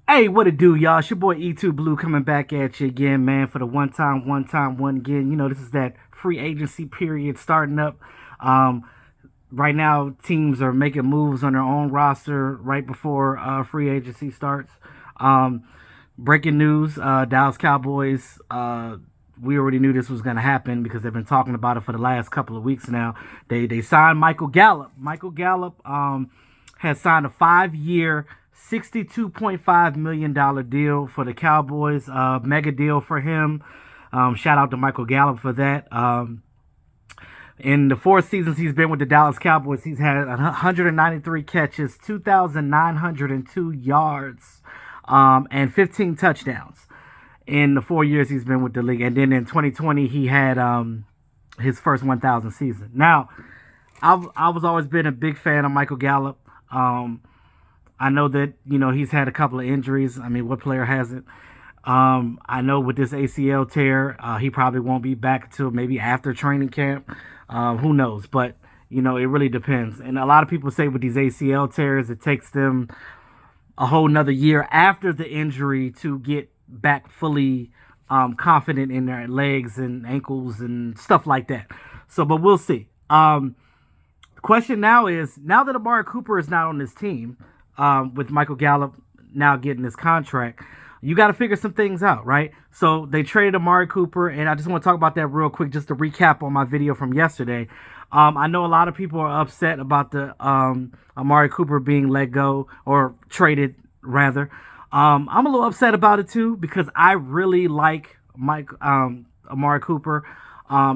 Hey, what it do, y'all? It's your boy E2 Blue coming back at you again, man, for the one again. You know, this is that free agency period starting up. Um, right now, teams are making moves on their own roster right before free agency starts. Um, breaking news, Dallas Cowboys, we already knew this was going to happen because they've been talking about it for the last couple of weeks now. They signed Michael Gallup. Michael Gallup has signed a 5-year, $62.5 million deal for the Cowboys. Mega deal for him. Shout out to Michael Gallup for that. In the 4 seasons he's been with the Dallas Cowboys, he's had 193 catches, 2,902 yards, and 15 touchdowns in the 4 years he's been with the league. And then in 2020, he had his first 1,000 season. Now, I was always been a big fan of Michael Gallup. I know that, he's had a couple of injuries. I mean, what player hasn't? I know with this ACL tear, he probably won't be back until maybe after training camp. Who knows? But, it really depends. And a lot of people say with these ACL tears, it takes them a whole nother year after the injury to get back fully confident in their legs and ankles and stuff like that. So, but we'll see. The question now is, now that Amari Cooper is not on this team, with Michael Gallup now getting his contract, you got to figure some things out, right? So they traded Amari Cooper, and I just want to talk about that real quick, just to recap on my video from yesterday. I know a lot of people are upset about the Amari Cooper being let go, or traded, rather. I'm a little upset about it, too, because I really like Amari Cooper.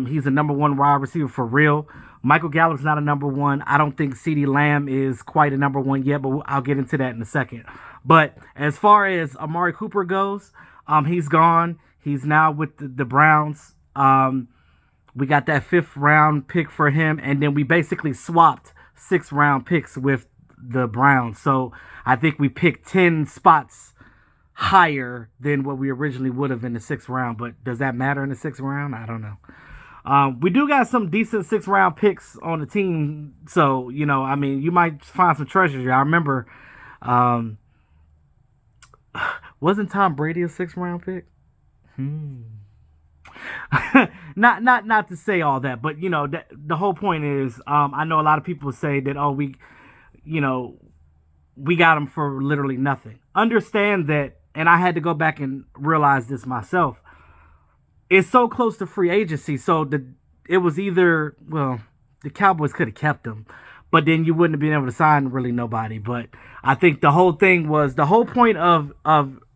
He's a number one wide receiver for real. Michael Gallup's not a number one. I don't think CeeDee Lamb is quite a number one yet, but I'll get into that in a second. But as far as Amari Cooper goes, he's gone. He's now with the Browns. We got that 5th round pick for him, and then we basically swapped 6th round picks with the Browns. So I think we picked 10 spots higher than what we originally would have in the 6th round. But does that matter in the 6th round? I don't know. We do got some decent 6th round picks on the team. So, I mean, you might find some treasures here. I remember, wasn't Tom Brady a 6th round pick? Not to say all that, but, the whole point is, I know a lot of people say that, oh, we got him for literally nothing. Understand that, and I had to go back and realize this myself. It's so close to free agency, so it was either, well, the Cowboys could have kept him, but then you wouldn't have been able to sign really nobody. But I think the whole point of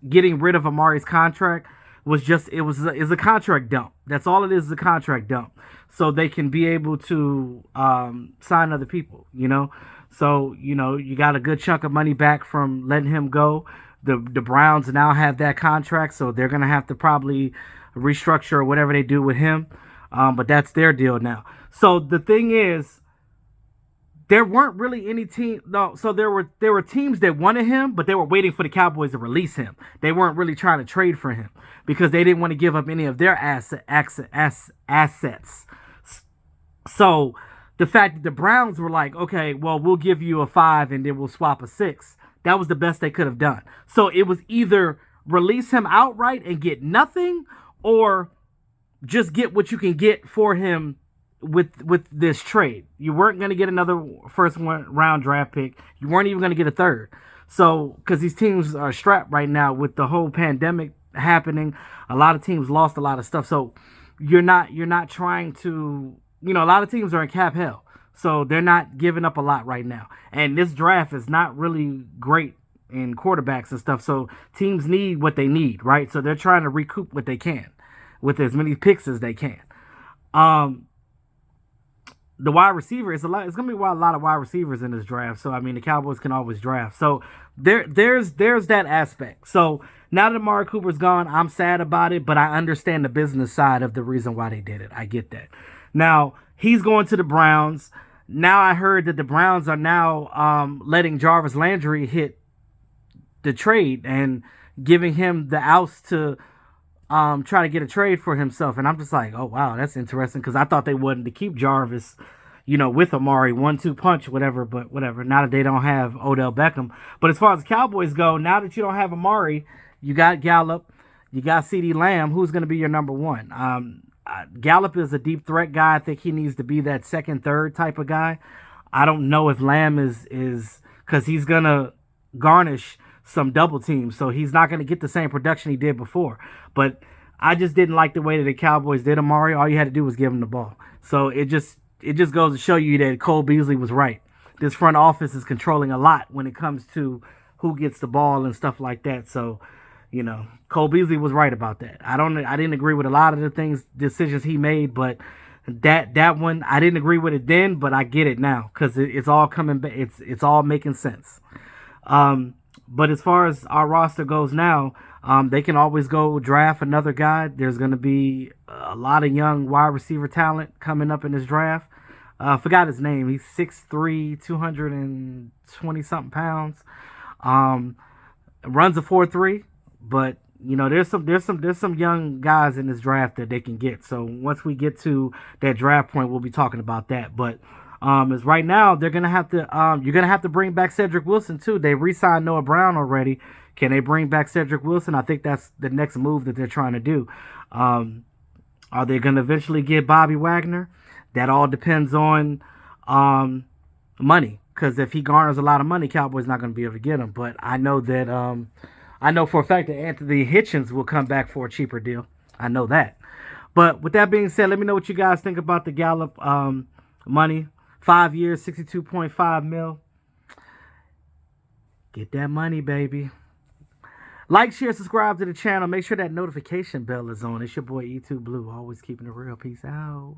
getting rid of Amari's contract was just is a contract dump. That's all it is a contract dump, so they can be able to sign other people. So you got a good chunk of money back from letting him go. The Browns now have that contract, so they're gonna have to probably restructure or whatever they do with him, but that's their deal now. So the thing is, there weren't really any team. No, so there were teams that wanted him, but they were waiting for the Cowboys to release him. They weren't really trying to trade for him because they didn't want to give up any of their assets. So the fact that the Browns were like, okay, well, we'll give you a 5 and then we'll swap a 6. That was the best they could have done. So it was either release him outright and get nothing, or just get what you can get for him with this trade. You weren't going to get another first round draft pick. You weren't even going to get a 3rd. So, because these teams are strapped right now with the whole pandemic happening, a lot of teams lost a lot of stuff. So you're not trying to, a lot of teams are in cap hell. So they're not giving up a lot right now. And this draft is not really great in quarterbacks and stuff. So teams need what they need, right? So they're trying to recoup what they can with as many picks as they can. The wide receiver is a lot. It's gonna be a lot of wide receivers in this draft. So I mean, the Cowboys can always draft. So there's that aspect. So now that Amari Cooper's gone, I'm sad about it, but I understand the business side of the reason why they did it. I get that. Now he's going to the Browns. Now I heard that the Browns are now letting Jarvis Landry hit the trade and giving him the oust to try to get a trade for himself. And I'm just like, oh wow, that's interesting, because I thought they wanted to keep Jarvis, with Amari, 1-2 punch, whatever, but whatever. Now that they don't have Odell Beckham. But as far as the Cowboys go, now that you don't have Amari, you got Gallup, you got CeeDee Lamb. Who's going to be your number one? Gallup is a deep threat guy. I think he needs to be that second, third type of guy. I don't know if Lamb is because he's going to garnish some double teams, so he's not going to get the same production he did before. But I just didn't like the way that the Cowboys did Amari. All you had to do was give him the ball. So it just goes to show you that Cole Beasley was right. This front office is controlling a lot when it comes to who gets the ball and stuff like that. So, Cole Beasley was right about that. I didn't agree with a lot of the decisions he made, but that one I didn't agree with it then, but I get it now because it's all coming back. It's all making sense. But as far as our roster goes now, they can always go draft another guy. There's going to be a lot of young wide receiver talent coming up in this draft. Forgot his name. He's 6'3", 220-something pounds. Runs a 4.3, but there's some young guys in this draft that they can get. So once we get to that draft point, we'll be talking about that. But as right now, they're gonna have to you're gonna have to bring back Cedric Wilson too. They re-signed Noah Brown already. Can they bring back Cedric Wilson? I think that's the next move that they're trying to do. Are they gonna eventually get Bobby Wagner? That all depends on money. Because if he garners a lot of money, Cowboys not gonna be able to get him. But I know that I know for a fact that Anthony Hitchens will come back for a cheaper deal. I know that. But with that being said, let me know what you guys think about the Gallup money. 5 years, $62.5 million. Get that money, baby. Like, share, subscribe to the channel. Make sure that notification bell is on. It's your boy E2 Blue. Always keeping it real. Peace out.